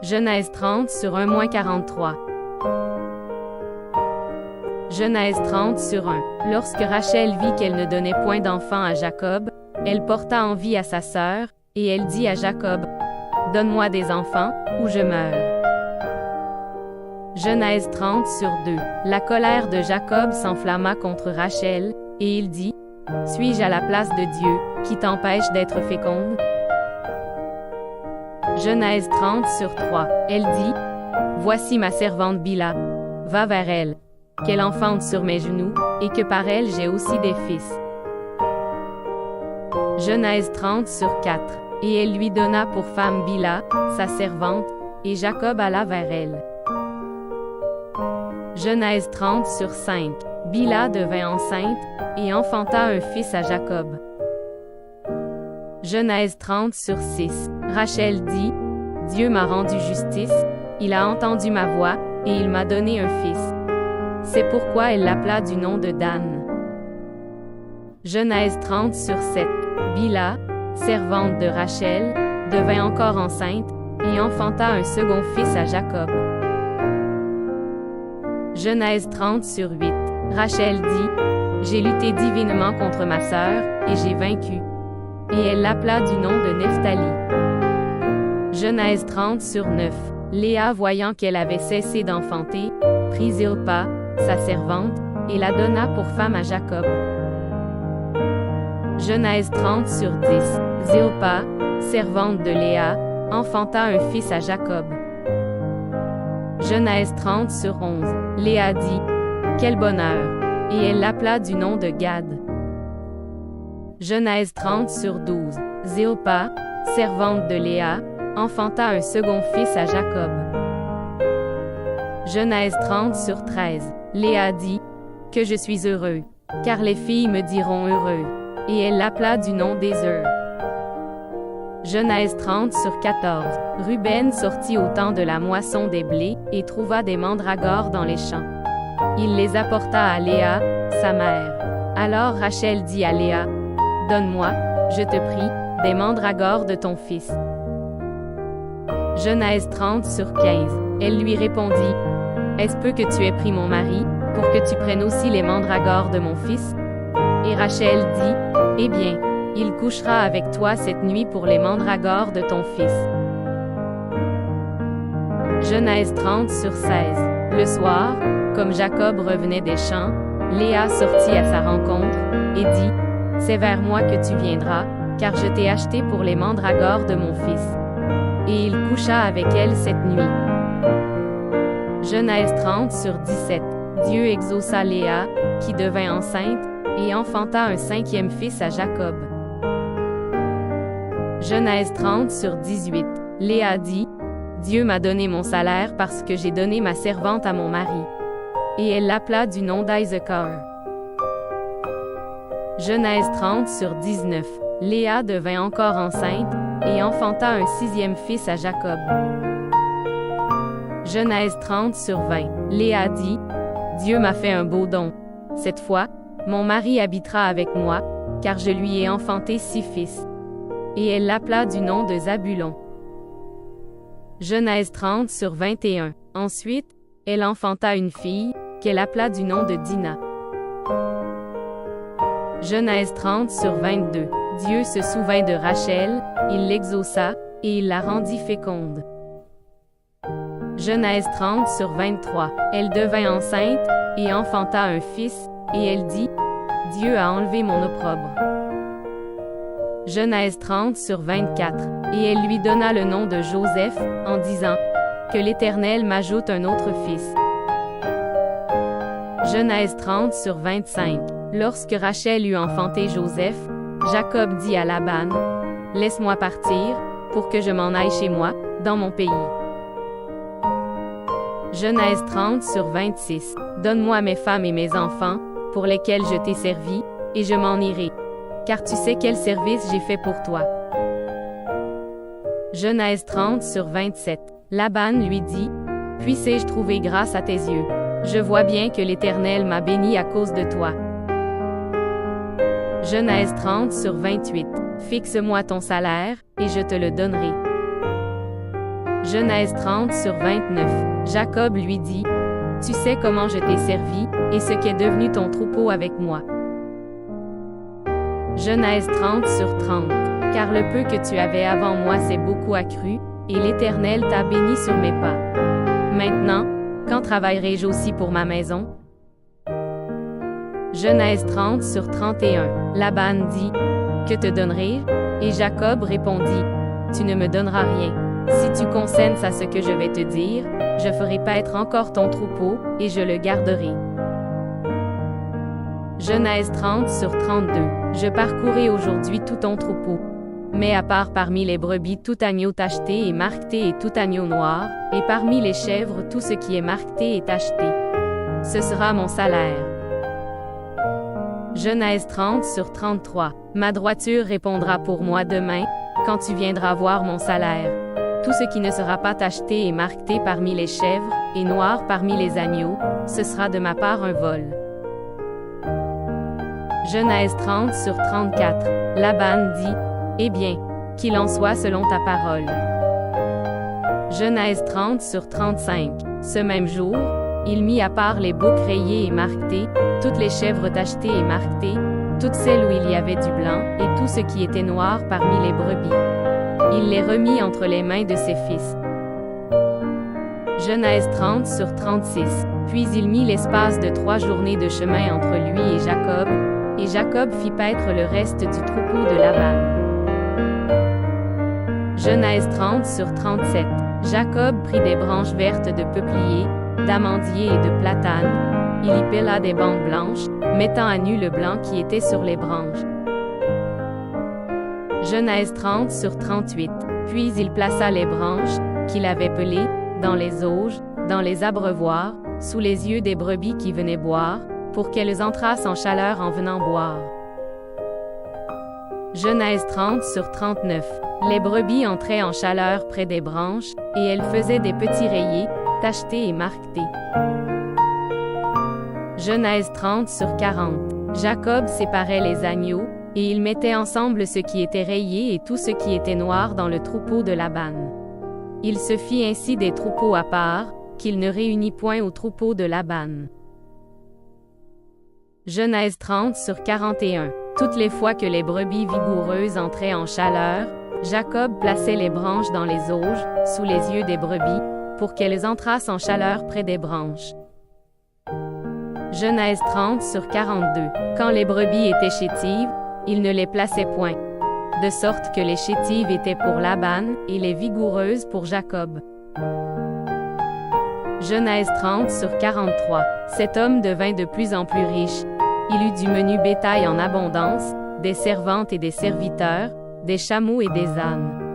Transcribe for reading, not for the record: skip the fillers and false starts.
Genèse 30 sur 1-43. Genèse 30 sur 1. Lorsque Rachel vit qu'elle ne donnait point d'enfant à Jacob, elle porta envie à sa sœur, et elle dit à Jacob, « Donne-moi des enfants, ou je meurs. » Genèse 30 sur 2. La colère de Jacob s'enflamma contre Rachel, et il dit, « Suis-je à la place de Dieu, qui t'empêche d'être féconde? » Genèse 30 sur 3. Elle dit, « Voici ma servante Bila. Va vers elle, qu'elle enfante sur mes genoux, et que par elle j'ai aussi des fils. » Genèse 30 sur 4. Et elle lui donna pour femme Bila, sa servante, et Jacob alla vers elle. Genèse 30 sur 5. Bila devint enceinte, et enfanta un fils à Jacob. Genèse 30 sur 6. Rachel dit, « Dieu m'a rendu justice, il a entendu ma voix, et il m'a donné un fils. » C'est pourquoi elle l'appela du nom de Dan. Genèse 30 sur 7. Bila, servante de Rachel, devint encore enceinte, et enfanta un second fils à Jacob. Genèse 30 sur 8. Rachel dit, « J'ai lutté divinement contre ma sœur, et j'ai vaincu. » Et elle l'appela du nom de Nephtali. Genèse 30 sur 9. Léa, voyant qu'elle avait cessé d'enfanter, prit Zilpa, sa servante, et la donna pour femme à Jacob. Genèse 30 sur 10. Zilpa, servante de Léa, enfanta un fils à Jacob. Genèse 30 sur 11. Léa dit, « Quel bonheur! » Et elle l'appela du nom de Gad. Genèse 30 sur 12. Zilpa, servante de Léa, enfanta un second fils à Jacob. Genèse 30 sur 13. Léa dit, « Que je suis heureux, car les filles me diront heureux. » Et elle l'appela du nom d'Ézer. Genèse 30 sur 14. Ruben sortit au temps de la moisson des blés, et trouva des mandragores dans les champs. Il les apporta à Léa, sa mère. Alors Rachel dit à Léa, « Donne-moi, je te prie, des mandragores de ton fils. » Genèse 30 sur 15. Elle lui répondit, « Est-ce peu que tu aies pris mon mari, pour que tu prennes aussi les mandragores de mon fils? » Et Rachel dit, « Eh bien, il couchera avec toi cette nuit pour les mandragores de ton fils. » Genèse 30 sur 16. Le soir, comme Jacob revenait des champs, Léa sortit à sa rencontre, et dit, « C'est vers moi que tu viendras, car je t'ai acheté pour les mandragores de mon fils. » Et il coucha avec elle cette nuit. Genèse 30 sur 17. Dieu exauça Léa, qui devint enceinte, et enfanta un cinquième fils à Jacob. Genèse 30 sur 18. Léa dit, « Dieu m'a donné mon salaire parce que j'ai donné ma servante à mon mari. » Et elle l'appela du nom d'Isaacar. Genèse 30 sur 19. Léa devint encore enceinte, et enfanta un sixième fils à Jacob. Genèse 30 sur 20. Léa dit, « Dieu m'a fait un beau don. Cette fois, mon mari habitera avec moi, car je lui ai enfanté 6 fils. » Et elle l'appela du nom de Zabulon. Genèse 30 sur 21. Ensuite, elle enfanta une fille, qu'elle appela du nom de Dina. Genèse 30 sur 22. Dieu se souvint de Rachel, il l'exauça, et il la rendit féconde. Genèse 30 sur 23. Elle devint enceinte, et enfanta un fils, et elle dit, « Dieu a enlevé mon opprobre. » Genèse 30 sur 24. Et elle lui donna le nom de Joseph, en disant, « Que l'Éternel m'ajoute un autre fils. » Genèse 30 sur 25. Lorsque Rachel eut enfanté Joseph, Jacob dit à Laban, « Laisse-moi partir, pour que je m'en aille chez moi, dans mon pays. » Genèse 30 sur 26. Donne-moi mes femmes et mes enfants, pour lesquels je t'ai servi, et je m'en irai, car tu sais quel service j'ai fait pour toi. Genèse 30 sur 27. Laban lui dit, « Puissé-je trouver grâce à tes yeux? Je vois bien que l'Éternel m'a béni à cause de toi. » Genèse 30 sur 28. Fixe-moi ton salaire, et je te le donnerai. Genèse 30 sur 29. Jacob lui dit, « Tu sais comment je t'ai servi, et ce qu'est devenu ton troupeau avec moi. » Genèse 30 sur 30. Car le peu que tu avais avant moi s'est beaucoup accru, et l'Éternel t'a béni sur mes pas. Maintenant, quand travaillerai-je aussi pour ma maison? Genèse 30 sur 31. Laban dit, « Que te donnerai-je? » Et Jacob répondit, « Tu ne me donneras rien. Si tu consens à ce que je vais te dire, je ferai paître encore ton troupeau, et je le garderai. » Genèse 30 sur 32. Je parcourais aujourd'hui tout ton troupeau. Mais à part parmi les brebis tout agneau tacheté et marqueté et tout agneau noir, et parmi les chèvres tout ce qui est marqueté et tacheté. Ce sera mon salaire. Genèse 30 sur 33. Ma droiture répondra pour moi demain, quand tu viendras voir mon salaire. Tout ce qui ne sera pas tacheté et marqueté parmi les chèvres, et noir parmi les agneaux, ce sera de ma part un vol. Genèse 30 sur 34. Laban dit, « Eh bien, qu'il en soit selon ta parole. » Genèse 30 sur 35. Ce même jour, il mit à part les boucs rayés et marquetés, toutes les chèvres tachetées et marquetées, toutes celles où il y avait du blanc, et tout ce qui était noir parmi les brebis. Il les remit entre les mains de ses fils. Genèse 30 sur 36. Puis il mit l'espace de 3 journées de chemin entre lui et Jacob fit paître le reste du troupeau de Laban. Genèse 30 sur 37. Jacob prit des branches vertes de peuplier, d'amandier et de platane. Il y pela des bandes blanches, mettant à nu le blanc qui était sur les branches. Genèse 30 sur 38. Puis il plaça les branches, qu'il avait pelées, dans les auges, dans les abreuvoirs, sous les yeux des brebis qui venaient boire, pour qu'elles entrassent en chaleur en venant boire. Genèse 30 sur 39. Les brebis entraient en chaleur près des branches, et elles faisaient des petits rayés, tachetés et marquetés. Genèse 30 sur 40. Jacob séparait les agneaux, et il mettait ensemble ce qui était rayé et tout ce qui était noir dans le troupeau de Laban. Il se fit ainsi des troupeaux à part, qu'il ne réunit point au troupeau de Laban. Genèse 30 sur 41. Toutes les fois que les brebis vigoureuses entraient en chaleur, Jacob plaçait les branches dans les auges, sous les yeux des brebis, pour qu'elles entrassent en chaleur près des branches. Genèse 30 sur 42. Quand les brebis étaient chétives, il ne les plaçait point. De sorte que les chétives étaient pour Laban, et les vigoureuses pour Jacob. Genèse 30 sur 43. Cet homme devint de plus en plus riche. Il eut du menu bétail en abondance, des servantes et des serviteurs, des chameaux et des ânes.